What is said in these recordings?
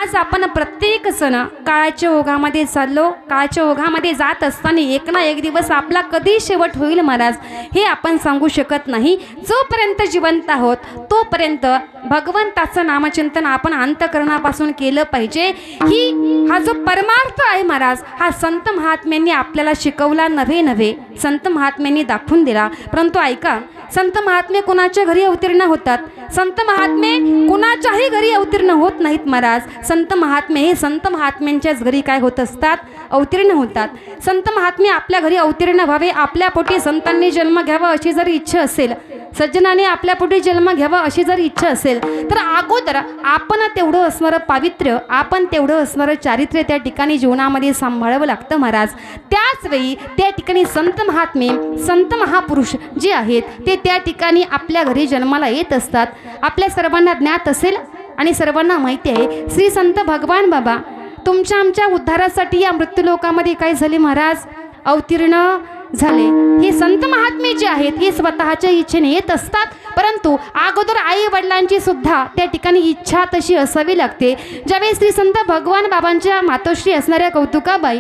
आज आपण प्रत्येक सण काळाच्या ओघामध्ये चाललो, काळाच्या ओघामध्ये जात असताना एक ना एक दिवस आपला कधी शेवट होईल महाराज हे आपण सांगू शकत नाही. जोपर्यंत जिवंत आहोत तोपर्यंत भगवंताचं नामचिंतन आपण अंतःकरणापासून केलं पाहिजे. हा जो परमार्थ आहे महाराज, हा संत महात्म्यांनी आपल्याला शिकवला नव्हे संत महात्म्यांनी दाखवून दिला. परंतु ऐका, संत महात्मे कुणाच्या घरी अवतीर्ण होतात? संत महात्मे कुणाच्याही घरी अवतीर्ण होत नाहीत महाराज. संत महात्मे हे संत महात्म्यांच्याच घरी काय होत असतात? अवतीर्ण होतात. संत महात्मे आपल्या घरी अवतीर्ण व्हावे, आपल्या पोटी संतांनी जन्म घ्यावा अशी जर इच्छा असेल, सज्जनाने आपल्या पोटी जन्म घ्यावा अशी जर इच्छा असेल, तर अगोदर आपण तेवढं असणारं पावित्र्य, आपण तेवढं असणारं चारित्र्य त्या ठिकाणी जीवनामध्ये सांभाळावं लागतं महाराज. त्याच वेळी त्या ठिकाणी संत महात्मे, संत महापुरुष जे आहेत ते त्या ठिकाणी आपल्या घरी जन्माला येत असतात. आपल्या सर्वांना ज्ञात असेल आणि सर्वांना माहिती आहे, श्री संत भगवान बाबा तुमच्या आमच्या उद्धारासाठी या मृत्यूलोकामध्ये काय झाले महाराज? अवतीर्ण झाले. हे संत महात्मे जे आहेत हे स्वतःच्या इच्छेने येत असतात, परंतु अगोदर आई वडिलांची सुद्धा त्या ठिकाणी इच्छा तशी असावी लागते. ज्यावेळी श्री संत भगवान बाबांच्या मातोश्री असणाऱ्या कौतुकाबाई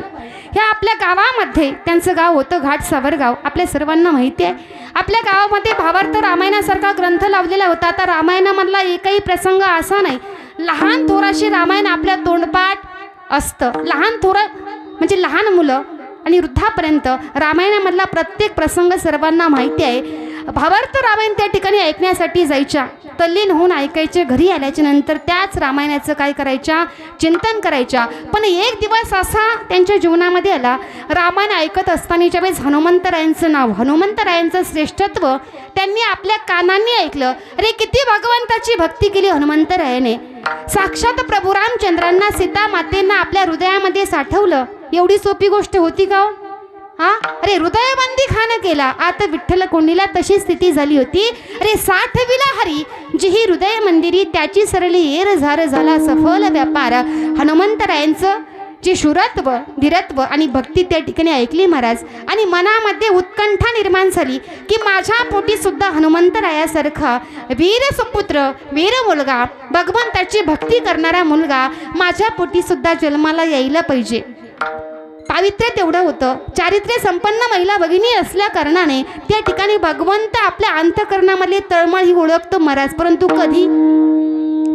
ह्या आपल्या गावामध्ये, त्यांचं गाव होतं घाट सावरगाव, आपल्या सर्वांना माहिती आहे. आपल्या गावामध्ये भावार्थ रामायणासारखा ग्रंथ लावलेला होता. आता रामायणामधला एकही प्रसंग असा नाही, लहान थोराशी रामायण आपल्या तोंडपाठ असतं. लहान थोरं म्हणजे लहान मुलं आणि वृद्धापर्यंत रामायणामधला प्रत्येक प्रसंग सर्वांना माहिती आहे. भावार्थ रामायण त्या ठिकाणी ऐकण्यासाठी जायच्या, तल्लीन होऊन ऐकायचे. घरी आल्याच्या नंतर त्याच रामायणाचं काय करायच्या? चिंतन करायच्या. पण एक दिवस असा त्यांच्या जीवनामध्ये आला, रामायण ऐकत असताना ज्यावेळेस हनुमंतरायांचं नाव, हनुमंतरायांचं श्रेष्ठत्व त्यांनी आपल्या कानांनी ऐकलं. अरे किती भगवंताची भक्ती केली हनुमंतरायाने. साक्षात प्रभू रामचंद्रांना, सीता मातेंना आपल्या हृदयामध्ये साठवलं. एवढी सोपी गोष्ट होती का? अरे हृदयबंदी खान केला. आता विठ्ठल कोंडीला तशी स्थिती झाली होती. अरे 60विला हरी जी ही हृदय मंदिरी, त्याची सरली येर झार झाला सफल व्यापार. हनुमंतरायांचं जे शूरत्व, धीरत्व आणि भक्ती त्या ठिकाणी ऐकली महाराज, आणि मनामध्ये उत्कंठा निर्माण झाली की माझ्या पोटी सुद्धा हनुमंतरायासारखा वीर सुपुत्र, वीर मुलगा, भगवंताची भक्ती करणारा मुलगा माझ्या पोटी सुद्धा जन्माला यायला पाहिजे. पावित्र्य तेवढं होतं, चारित्र्य संपन्न महिला भगिनी असल्या कारणाने त्या ठिकाणी भगवंत आपल्या अंतःकरणामधली तळमळ ही ओळखतो महाराज. परंतु कधी?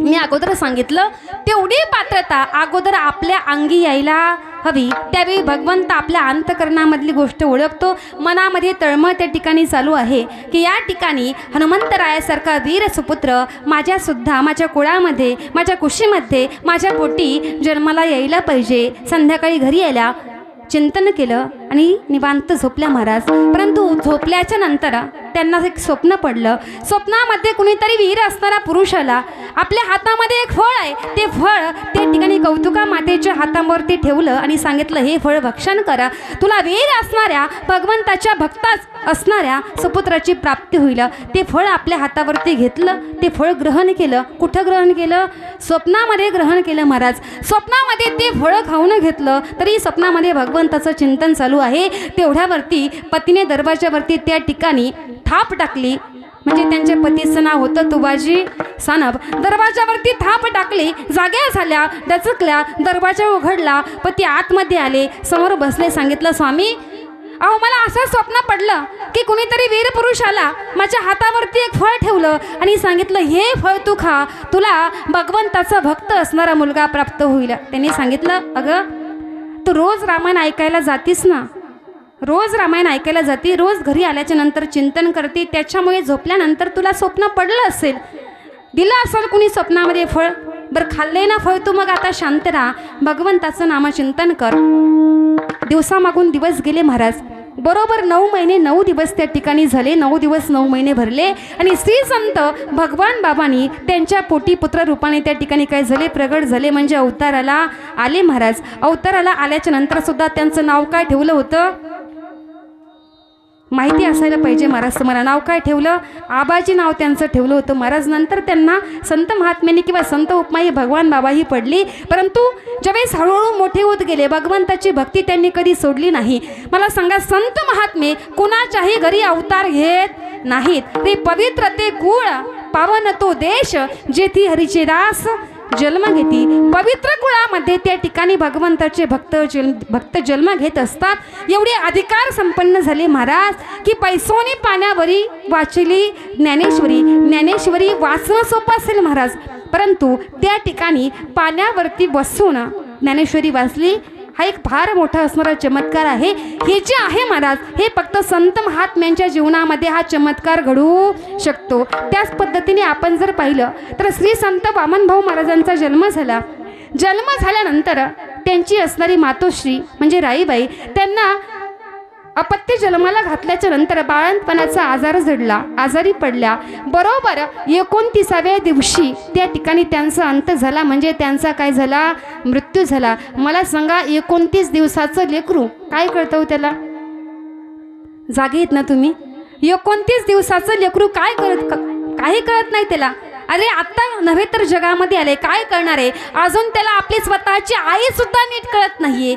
मी अगोदर सांगितलं, तेवढी पात्रता अगोदर आपल्या अंगी यायला हवी. त्यावेळी भगवंत आपल्या अंतःकरणामधली गोष्ट ओळखतो. मनामध्ये तळमळ त्या ठिकाणी चालू आहे की या ठिकाणी हनुमंतरायासारखा वीर सुपुत्र माझ्यासुद्धा, माझ्या कुळामध्ये, माझ्या कुशीमध्ये, माझ्या पोटी जन्माला यायला पाहिजे. संध्याकाळी घरी यायला चिंतन केलं आणि निवांत झोपल्या महाराज. परंतु झोपल्याच्या नंतर त्यांना एक स्वप्न पडलं. स्वप्नामध्ये कुणीतरी वीर असणारा पुरुष आला. आपल्या हातामध्ये एक फळ आहे, ते फळ त्या ठिकाणी कौतुका मातेच्या हातावरती ठेवलं आणि सांगितलं, हे फळ भक्षण करा, तुला वीर असणाऱ्या भगवंताच्या भक्ताच असणाऱ्या सुपुत्राची प्राप्ती होईल. ते फळ आपल्या हातावरती घेतलं, ते फळ ग्रहण केलं. कुठं ग्रहण केलं? स्वप्नामध्ये ग्रहण केलं महाराज. स्वप्नामध्ये ते फळ खाऊन घेतलं, तरी स्वप्नामध्ये भगवंताचं चिंतन चालू आहे. तेवढ्यावरती पतीने दरवाजावरती त्या ठिकाणी थाप टाकली. म्हणजे त्यांच्या पतीचं नाव होतं तुबाजी सानप. दरवाजावरती थाप टाकली, जाग्या झाल्या, डचकल्या, दरवाजा उघडला. पती आतमध्ये आले, समोर बसले. सांगितलं, स्वामी अहो मला असं स्वप्न पडलं की कुणीतरी वीर पुरुष आला, माझ्या हातावरती एक फळ ठेवलं आणि सांगितलं, हे फळ तू खा, तुला भगवंताचा भक्त असणारा मुलगा प्राप्त होईल. त्यांनी सांगितलं, अगं तू रोज रामायण ऐकायला जातीस ना, रोज रामायण ऐकायला जाती, रोज घरी आल्याच्या नंतर चिंतन करते, त्याच्यामुळे झोपल्यानंतर तुला स्वप्न पडलं असेल, दिलं असेल कुणी स्वप्नामध्ये फळ. बरं खाल्ले ना फळ तू, मग आता शांत राहा, भगवंताचं नामचिंतन कर. दिवसामागून दिवस गेले महाराज. बरोबर 9 महिने 9 दिवस त्या ठिकाणी झाले. 9 दिवस 9 महिने भरले आणि श्री संत भगवान बाबांनी त्यांच्या पोटी पुत्र रूपाने त्या ठिकाणी काय झाले? प्रगट झाले. म्हणजे अवताराला आले महाराज. अवताराला आल्याच्या नंतर सुद्धा त्यांचं नाव काय ठेवलं होतं? माहिती असायला पाहिजे महाराज तुम्हाला. नाव काय ठेवलं? आबाजी नाव त्यांचं ठेवलं होतं महाराज. नंतर त्यांना संत महात्म्यांनी किंवा संत उपमा ही भगवान बाबा ही पडली. परंतु ज्यावेळेस हळूहळू मोठे होत गेले, भगवंताची भक्ती त्यांनी कधी सोडली नाही. मला सांगा, संत महात्मे कुणाच्याही घरी अवतार घेत नाहीत. ते पवित्र, ते कुळ पावन तो देश जेथी हरीचे दास जन्म घेती। पवित्र कुळामध्ये त्या ठिकाणी भगवंताचे भक्त जन्म घेत असतात। एवढे अधिकार संपन्न झाले महाराज की पैसोनी पाण्यावरी वाचली ज्ञानेश्वरी वाचणं सोपं असेल महाराज, परंतु त्या ठिकाणी पाण्यावरती बसून ज्ञानेश्वरी वाचली हा एक फार मोठा असणारा चमत्कार आहे। हे जे आहे महाराज हे फक्त संत महात्म्यांच्या जीवनामध्ये हा चमत्कार घडू शकतो। त्याच पद्धतीने आपण जर पाहिलं तर श्री संत वामनभाऊ महाराजांचा जन्म झाल्यानंतर त्यांची असणारी मातोश्री म्हणजे राईबाई त्यांना अपत्य जन्माला घातल्याच्या नंतर बाळंतपणाचा आजारी पडल्या। बरोबर 29व्या दिवशी त्या ठिकाणी त्यांचा अंत झाला, म्हणजे त्यांचा काय झाला, मृत्यू झाला। मला सांगा 29 दिवसाचं लेकरू काय कळतं त्याला? जागे येत ना तुम्ही? 29 दिवसाचं लेकरू काही कळत नाही त्याला। अरे आता नव्हे तर जगामध्ये आले, काय करणार आहे? अजून त्याला आपली स्वतःची आई सुद्धा नीट कळत नाहीये।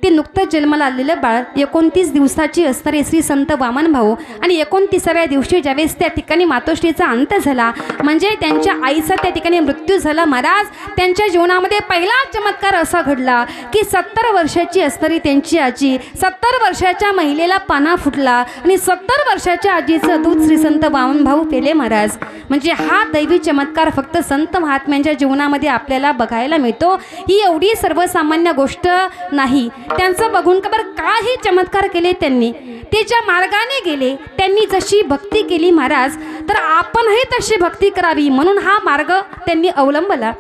ते नुकतंच जन्माला आलेलं बाळ 29 दिवसाची असणारे श्री संत वामनभाऊ आणि 29व्या दिवशी ज्यावेळेस त्या ठिकाणी मातोश्रीचा अंत झाला म्हणजे त्यांच्या आईचा त्या ठिकाणी मृत्यू झाला महाराज, त्यांच्या जीवनामध्ये पहिला चमत्कार असा घडला की 70 वर्षाची असणारी त्यांची आजी 70 वर्षाच्या महिलेला पाना फुटला आणि 70 वर्षाच्या आजीचं दूध श्री संत वामनभाऊ पेले महाराज। म्हणजे हा दैवी चमत्कार फक्त संत महात्म्यांच्या जीवनामध्ये आपल्याला बघायला मिळतो। ही एवढी सर्वसामान्य गोष्ट नाही। त्यांचं बघून का बरं काही चमत्कार केले त्यांनी, ते ज्या मार्गाने गेले त्यांनी जशी भक्ती केली महाराज तर आपणही तशी भक्ती करावी म्हणून हा मार्ग त्यांनी अवलंबला।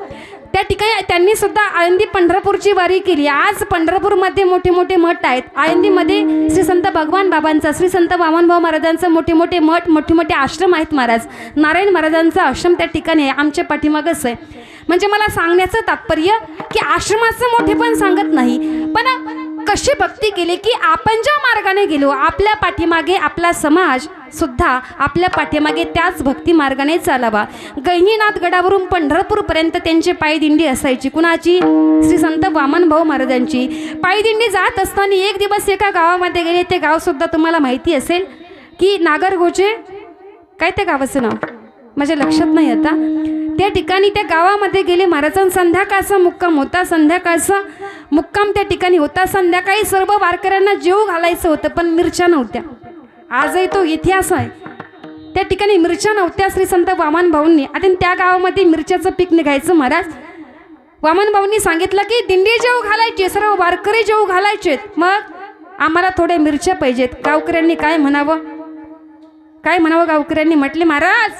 त्या ठिकाणी त्यांनी सुद्धा आळंदी पंढरपूरची वारी केली। आज पंढरपूरमध्ये मोठे मोठे मठ आहेत। आळंदीमध्ये श्री संत भगवान बाबांचा श्री संत वामनभाऊ महाराजांचा मोठे मोठे मठ मोठे मोठे आश्रम आहेत महाराज। नारायण महाराजांचा आश्रम त्या ठिकाणी आहे, आमच्या पाठीमागच आहे। म्हणजे मला सांगण्याचं तात्पर्य की आश्रमाचं मोठेपण सांगत नाही, पण कशी भक्ती केली की आपण ज्या मार्गाने गेलो आपल्या पाठीमागे आपला समाज सुद्धा आपल्या पाठीमागे त्याच भक्ती मार्गाने चालावा। गहिनीनाथ गडावरून पंढरपूरपर्यंत त्यांची पायदिंडी असायची। कुणाची? श्री संत वामनभाऊ महाराजांची। पायदिंडी जात असताना एक दिवस एका गावामध्ये गेले, ते गाव सुद्धा तुम्हाला माहिती असेल की नागरगोचे, काय त्या गावाचं नाव माझ्या लक्षात नाही आता। त्या ठिकाणी त्या गावामध्ये गेले महाराजांचा संध्याकाळचा मुक्काम होता। संध्याकाळचा मुक्काम त्या ठिकाणी होता। संध्याकाळी सर्व वारकऱ्यांना जेव घालायचं होतं पण मिरच्या नव्हत्या। आजही तो इतिहास आहे, त्या ठिकाणी मिरच्या नव्हत्या श्री संत वामनभाऊंनी। आणि त्या गावामध्ये मिरच्याचं पीक निघायचं महाराज। वामनभाऊंनी सांगितलं की दिंडी जेव घालायची, सर्व वारकरी जेव घालायचे, मग आम्हाला थोड्या मिरच्या पाहिजेत। गावकऱ्यांनी काय म्हणावं गावकऱ्यांनी म्हटले महाराज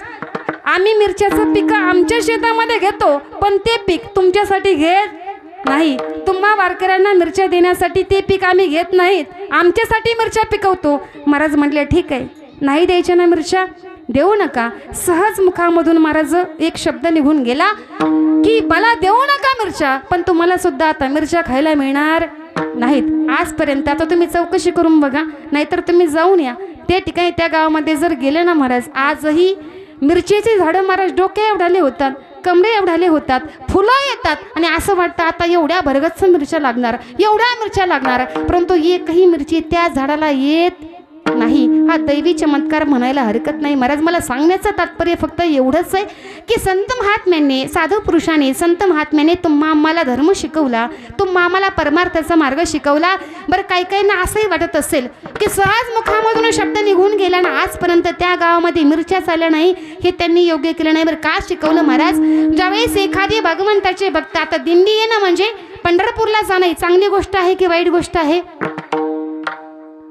आम्ही मिरच्याचं पीक आमच्या शेतामध्ये घेतो पण ते पीक तुमच्यासाठी घेत नाही। तुम्हा वारकऱ्यांना मिरच्या देण्यासाठी ते पीक आम्ही घेत नाहीत, आमच्यासाठी मिरच्या पिकवतो। महाराज म्हटले ठीक आहे, नाही द्यायच्या ना मिरच्या, देऊ नका। सहज मुखामधून महाराज एक शब्द निघून गेला की मला देऊ नका मिरच्या, पण तुम्हाला सुद्धा आता मिरच्या खायला मिळणार नाहीत आजपर्यंत। आता तुम्ही चौकशी करून बघा, नाहीतर तुम्ही जाऊन या त्या ठिकाणी। त्या गावामध्ये जर गेले ना महाराज आजही मिरचीचे झाडं महाराज डोके एवढाले होतात, कमळे एवढाले होतात, फुलं येतात आणि असं वाटतं आता एवढ्या भरगच्च मिरच्या लागणार, परंतु एकही मिरची त्या झाडाला येत नाही। हा दैवी चमत्कार म्हणायला हरकत नाही महाराज। मला सांगण्याचं तात्पर्य फक्त एवढंच आहे की संत महात्म्यांनी साधू पुरुषांनी संत महात्म्याने तुम्हा आम्हाला धर्म शिकवला, तुम्हा आम्हाला परमार्थाचा मार्ग शिकवला। बरं काही ना असंही वाटत असेल की सहज मुखामधून शब्द निघून गेला ना आजपर्यंत त्या गावामध्ये मिरच्या चालल्या नाही, हे त्यांनी योग्य केलं नाही। बरं का शिकवलं महाराज? ज्यावेळेस एखादी भगवंताचे भक्त, आता दिंडी येणं म्हणजे पंढरपूरला जाणं चांगली गोष्ट आहे की वाईट गोष्ट आहे?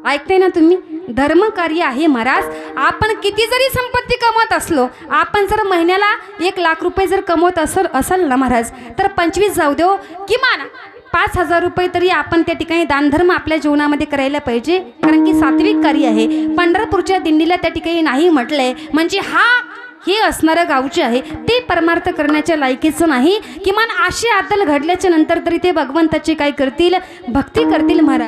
ऐकताय ना तुम्ही? धर्मकार्य आहे महाराज। आपण किती जरी संपत्ती कमवत असलो, आपण जर महिन्याला 1 लाख रुपये जर कमवत असाल ना महाराज तर 25 जाऊ देऊ किमान 5,000 रुपये तरी आपण त्या ठिकाणी दानधर्म आपल्या जीवनामध्ये करायला पाहिजे, कारण की सात्विक कार्य आहे। पंढरपूरच्या दिंडीला त्या ठिकाणी नाही म्हटलंय म्हणजे हे असणारं गावचे आहे ते परमार्थ करण्याच्या लायकीचं नाही। किमान अशी आदल घडल्याच्या नंतर तरी ते भगवंताची काय करतील, भक्ती करतील महाराज।